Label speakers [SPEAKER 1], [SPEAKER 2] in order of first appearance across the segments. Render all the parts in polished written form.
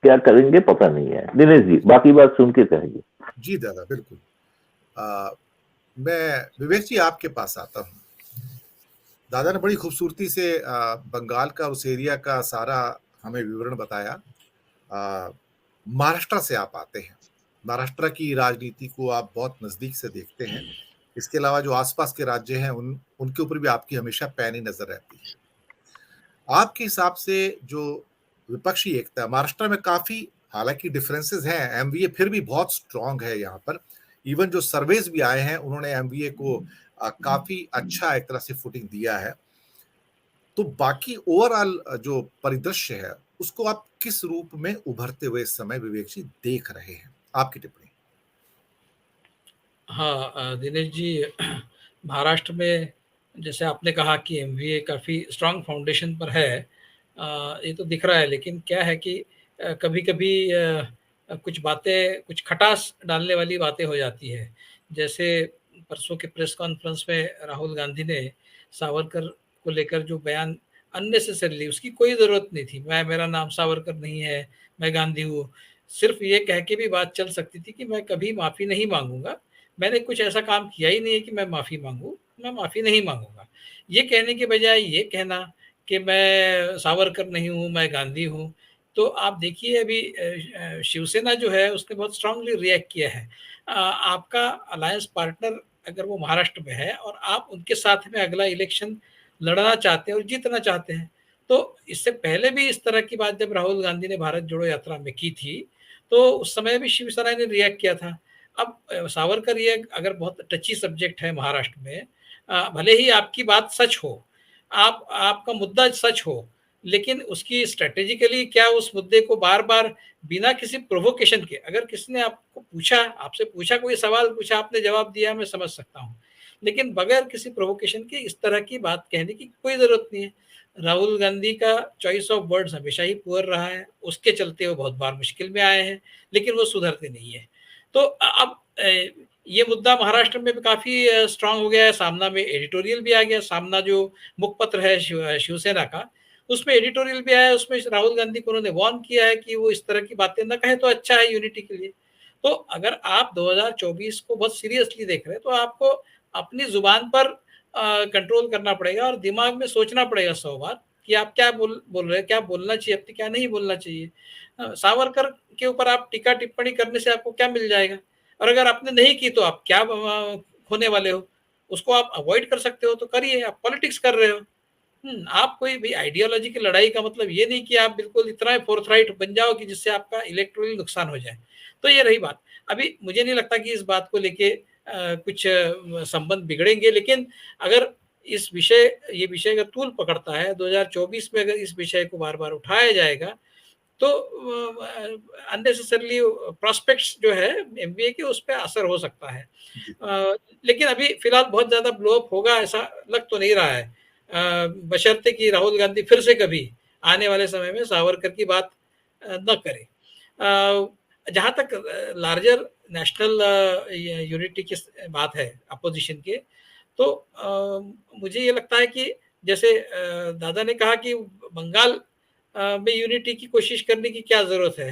[SPEAKER 1] क्या करेंगे पता नहीं है। दिनेश जी बाकी बात सुन के कहेंगे।
[SPEAKER 2] जी दादा बिल्कुल। मैं विवेक जी आपके पास आता हूँ। दादा ने बड़ी खूबसूरती से बंगाल का उस एरिया का सारा हमें विवरण बताया। महाराष्ट्र से आप आते हैं, महाराष्ट्र की राजनीति को आप बहुत नजदीक से देखते हैं। इसके अलावा जो आसपास के राज्य हैं उनके ऊपर भी आपकी हमेशा पैनी नजर रहती है। आपके हिसाब से जो विपक्षी एकता महाराष्ट्र में काफी, हालांकि डिफरेंसेस हैं, एमवीए फिर भी बहुत स्ट्रांग है यहाँ पर। इवन जो सर्वेज भी आए हैं उन्होंने एमवीए को काफी अच्छा एक तरह से फुटिंग दिया है। तो बाकी ओवरऑल जो परिदृश्य है उसको आप किस रूप में उभरते हुए इस समय विवेक जी देख रहे हैं? आपकी टिप्पणी।
[SPEAKER 3] हाँ दिनेश जी, महाराष्ट्र में जैसे आपने कहा कि एमवीए काफ़ी स्ट्रांग फाउंडेशन पर है, ये तो दिख रहा है। लेकिन क्या है कि कभी कभी कुछ बातें, कुछ खटास डालने वाली बातें हो जाती है। जैसे परसों के प्रेस कॉन्फ्रेंस में राहुल गांधी ने सावरकर को लेकर जो बयान अननेसेसरली, उसकी कोई ज़रूरत नहीं थी। मेरा नाम सावरकर नहीं है, मैं गांधी हूँ। सिर्फ ये कह के भी बात चल सकती थी कि मैं कभी माफ़ी नहीं मांगूंगा, मैंने कुछ ऐसा काम किया ही नहीं है कि मैं माफ़ी मांगूं, मैं माफ़ी नहीं मांगूंगा। ये कहने के बजाय ये कहना कि मैं सावरकर नहीं हूँ, मैं गांधी हूँ। तो आप देखिए अभी शिवसेना जो है उसने बहुत स्ट्रांगली रिएक्ट किया है। आपका अलायंस पार्टनर अगर वो महाराष्ट्र में है और आप उनके साथ में अगला इलेक्शन लड़ना चाहते हैं और जीतना चाहते हैं, तो इससे पहले भी इस तरह की बात जब राहुल गांधी ने भारत जोड़ो यात्रा में की थी, तो उस समय भी शिवसेना ने रिएक्ट किया था। अब सावरकर ये अगर बहुत टची सब्जेक्ट है महाराष्ट्र में, भले ही आपकी बात सच हो, आपका मुद्दा सच हो, लेकिन उसकी स्ट्रेटेजिकली क्या उस मुद्दे को बार बार बिना किसी प्रोवोकेशन के, अगर किसी ने आपको पूछा, आपसे पूछा, कोई सवाल पूछा, आपने जवाब दिया, मैं समझ सकता हूँ। लेकिन बगैर किसी प्रोवोकेशन के इस तरह की बात कहने की कोई जरूरत नहीं है। राहुल गांधी का चॉइस ऑफ वर्ड्स हमेशा ही पुअर रहा है, उसके चलते वो बहुत बार मुश्किल में आए हैं, लेकिन वो सुधरते नहीं है। तो अब ये मुद्दा महाराष्ट्र में भी काफी स्ट्रांग हो गया है। सामना में एडिटोरियल भी आ गया। सामना जो मुखपत्र है शिवसेना का, उसमें एडिटोरियल भी आया, उसमें राहुल गांधी को उन्होंने वार्न किया है कि वो इस तरह की बातें ना कहे तो अच्छा है यूनिटी के लिए। तो अगर आप 2024 को बहुत सीरियसली देख रहे हैं तो आपको अपनी जुबान पर कंट्रोल करना पड़ेगा और दिमाग में सोचना पड़ेगा 100 बार कि आप क्या बोल रहे हैं, क्या बोलना चाहिए, अपने क्या नहीं बोलना चाहिए। सावरकर के ऊपर आप टीका टिप्पणी करने से आपको क्या मिल जाएगा, और अगर आपने नहीं की तो आप क्या खोने वाले हो। उसको आप अवॉइड कर सकते हो तो करिए, आप पॉलिटिक्स कर रहे हो। आप कोई भी आइडियोलॉजी की लड़ाई का मतलब ये नहीं कि आप बिल्कुल इतना फोर्थराइट बन जाओ कि जिससे आपका इलेक्टोरल नुकसान हो जाए। तो ये रही बात। अभी मुझे नहीं लगता कि इस बात को लेके कुछ संबंध बिगड़ेंगे, लेकिन अगर ये विषय अगर तूल पकड़ता है 2024 में, अगर इस विषय को बार बार उठाया जाएगा तो अननेसेसरली प्रोस्पेक्ट्स जो है एमबीए के, उस पर असर हो सकता है। लेकिन अभी फिलहाल बहुत ज्यादा ब्लो अप होगा ऐसा लग तो नहीं रहा है, बशर्ते कि राहुल गांधी फिर से कभी आने वाले समय में सावरकर की बात न करे। जहाँ तक लार्जर नेशनल यूनिटी की बात है अपोजिशन के, तो मुझे ये लगता है कि जैसे दादा ने कहा कि बंगाल में यूनिटी की कोशिश करने की क्या जरूरत है।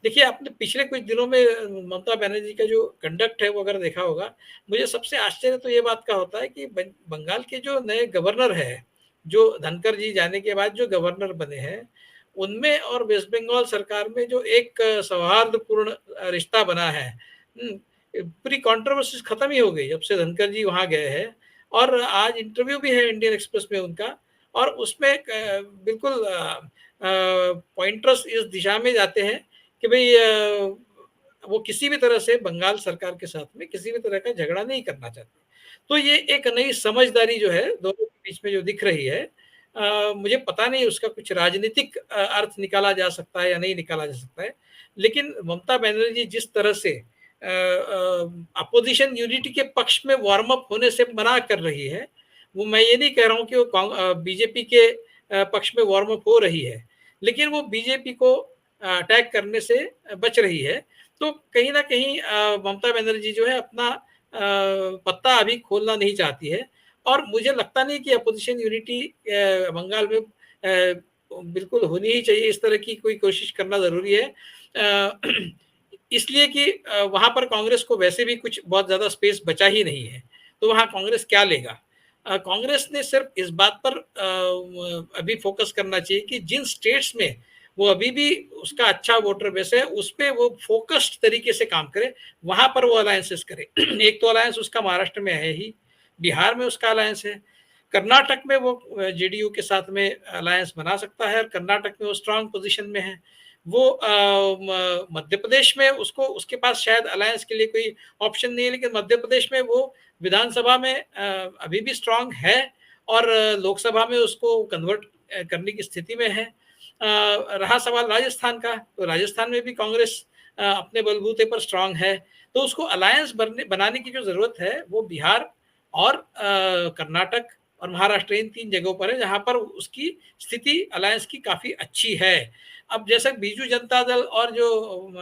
[SPEAKER 3] देखिए, आपने पिछले कुछ दिनों में ममता बनर्जी का जो कंडक्ट है वो अगर देखा होगा, मुझे सबसे आश्चर्य तो ये बात का होता है कि बंगाल के जो नए गवर्नर है, जो धनखड़ जी जाने के बाद जो गवर्नर बने हैं, उनमें और वेस्ट बंगाल सरकार में जो एक सौहार्दपूर्ण रिश्ता बना है। पूरी कंट्रोवर्सीज खत्म ही हो गई जब से धनखड़ जी वहां गए हैं। और आज इंटरव्यू भी है इंडियन एक्सप्रेस में उनका, और उसमें बिल्कुल पॉइंटर्स इस दिशा में जाते हैं कि भाई वो किसी भी तरह से बंगाल सरकार के साथ में किसी भी तरह का झगड़ा नहीं करना चाहते। तो ये एक नई समझदारी जो है दोनों के बीच में जो दिख रही है, मुझे पता नहीं उसका कुछ राजनीतिक अर्थ निकाला जा सकता है या नहीं निकाला जा सकता है। लेकिन ममता बनर्जी जिस तरह से अपोजिशन यूनिटी के पक्ष में वार्म अप होने से मना कर रही है, वो, मैं ये नहीं कह रहा हूँ कि वो बीजेपी के पक्ष में वार्म अप हो रही है, लेकिन वो बीजेपी को अटैक करने से बच रही है। तो कहीं ना कहीं ममता बनर्जी जो है अपना पत्ता अभी खोलना नहीं चाहती है। और मुझे लगता नहीं कि अपोजिशन यूनिटी बंगाल में बिल्कुल होनी ही चाहिए, इस तरह की कोई कोशिश करना ज़रूरी है। इसलिए कि वहाँ पर कांग्रेस को वैसे भी कुछ बहुत ज़्यादा स्पेस बचा ही नहीं है, तो वहाँ कांग्रेस क्या लेगा? कांग्रेस ने सिर्फ इस बात पर अभी फ़ोकस करना चाहिए कि जिन स्टेट्स में वो अभी भी उसका अच्छा वोटर बेस है, उसपे वो फ़ोकस्ड तरीके से काम करे, वहाँ पर वो अलायंसेस करे। एक तो अलायंस उसका महाराष्ट्र में है ही, बिहार में उसका अलायंस है, कर्नाटक में वो जेडीयू के साथ में अलायंस बना सकता है और कर्नाटक में वो स्ट्रांग पोजीशन में है। वो मध्य प्रदेश में उसको उसके पास शायद अलायंस के लिए कोई ऑप्शन नहीं है, लेकिन मध्य प्रदेश में वो विधानसभा में अभी भी स्ट्रांग है और लोकसभा में उसको कन्वर्ट करने की स्थिति में है। रहा सवाल राजस्थान का, तो राजस्थान में भी कांग्रेस अपने बलबूते पर स्ट्रांग है, तो उसको अलायंस बनाने की जो ज़रूरत है वो बिहार और कर्नाटक और महाराष्ट्र, इन 3 जगहों पर है जहाँ पर उसकी स्थिति अलायंस की काफ़ी अच्छी है। अब जैसा बीजू जनता दल और जो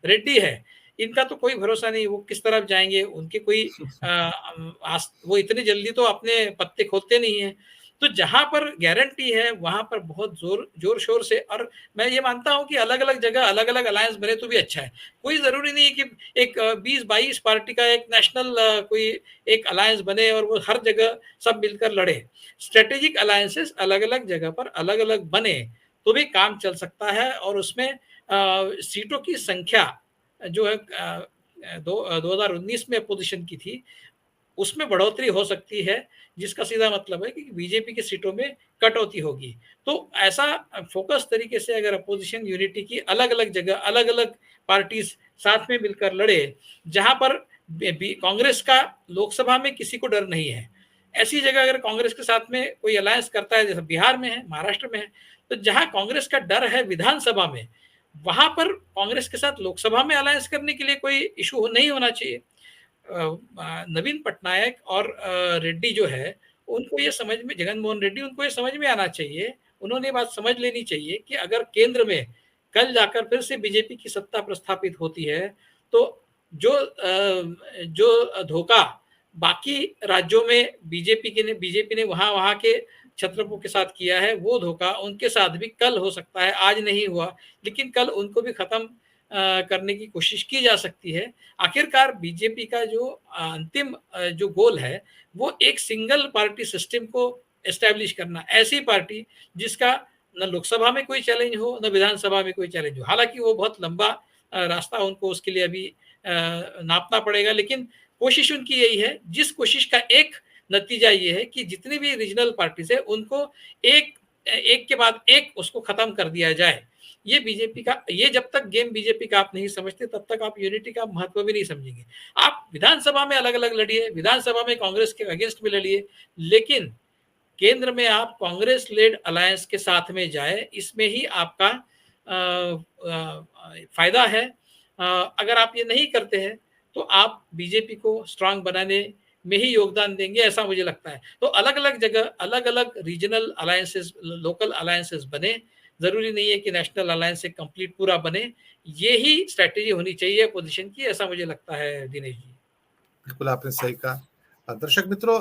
[SPEAKER 3] रेड्डी है, इनका तो कोई भरोसा नहीं, वो किस तरफ जाएँगे, उनके कोई वो इतनी जल्दी तो अपने पत्ते खोलते नहीं हैं। तो जहाँ पर गारंटी है, वहाँ पर बहुत ज़ोर-शोर से, और मैं ये मानता हूँ कि अलग-अलग जगह अलग-अलग अलायंस बने तो भी अच्छा है। कोई ज़रूरी नहीं है कि एक 20-22 पार्टी का एक नेशनल कोई एक अलायंस बने और वो हर जगह सब मिलकर लड़े। स्ट्रेटेजिक अलायंसेस अलग-अलग जगह पर अलग-अलग बने, तो भी काम चल सकता है और उसमें सीटों की संख्या जो है 2019 में अपोज़िशन की थी, उसमें बढ़ोतरी हो सकती है, जिसका सीधा मतलब है कि बीजेपी की सीटों में कटौती होगी। तो ऐसा फ़ोकस तरीके से अगर अपोज़िशन यूनिटी की अलग-अलग जगह, अलग-अलग पार्टीज़ साथ में मिलकर लड़े, जहाँ पर कांग्रेस का लोकसभा में किसी को डर नहीं है। ऐसी जगह अगर कांग्रेस के साथ में कोई अलायंस करता है, जैसे बिहार में है, महाराष्ट्र में है, तो जहाँ कांग्रेस का डर है विधानसभा में, वहाँ पर कांग्रेस के साथ लोकसभा में अलायंस करने के लिए कोई इश्यू नहीं होना चाहिए। नवीन पटनायक और रेड्डी जो है, उनको ये समझ में, जगन मोहन रेड्डी, उनको ये समझ में आना चाहिए, उन्होंने ये बात समझ लेनी चाहिए कि अगर केंद्र में कल जाकर फिर से बीजेपी की सत्ता प्रस्थापित होती है, तो जो धोखा बाकी राज्यों में बीजेपी ने वहाँ के छत्रपों के साथ किया है, वो धोखा उनके साथ भी कल हो सकता है, आज नहीं हुआ, लेकिन कल उनको भी खत्म करने की कोशिश की जा सकती है। आखिरकार बीजेपी का जो अंतिम जो गोल है, वो एक सिंगल पार्टी सिस्टम को एस्टैब्लिश करना। ऐसी पार्टी जिसका न लोकसभा में कोई चैलेंज हो, न विधानसभा में कोई चैलेंज हो। हालाँकि वो बहुत लंबा रास्ता उनको उसके लिए अभी नापना पड़ेगा, लेकिन कोशिश उनकी यही है। जिस कोशिश का एक नतीजा ये है कि जितनी भी रीजनल पार्टीज़ है, उनको एक एक के बाद एक उसको खत्म कर दिया जाए। ये बीजेपी का, ये जब तक गेम बीजेपी का आप नहीं समझते, तब तक आप यूनिटी का महत्व भी नहीं समझेंगे। आप विधानसभा में अलग-अलग लड़िए, विधानसभा में कांग्रेस के अगेंस्ट में लड़िए, लेकिन केंद्र में आप कांग्रेस लेड अलायंस के साथ में जाए, इसमें ही आपका फ़ायदा है। अगर आप ये नहीं करते हैं, तो आप बीजेपी को स्ट्रॉन्ग बनाने में ही योगदान देंगे, ऐसा मुझे लगता है। तो अलग-अलग जगह, अलग-अलग रीजनल अलायंसेस, लोकल अलायंसेस बने, ज़रूरी नहीं है कि नेशनल अलायंस एक कंप्लीट पूरा बने। ये ही स्ट्रैटेजी होनी चाहिए अपोज़िशन की, ऐसा मुझे लगता है दिनेश जी।
[SPEAKER 2] बिल्कुल आपने सही कहा। दर्शक मित्रों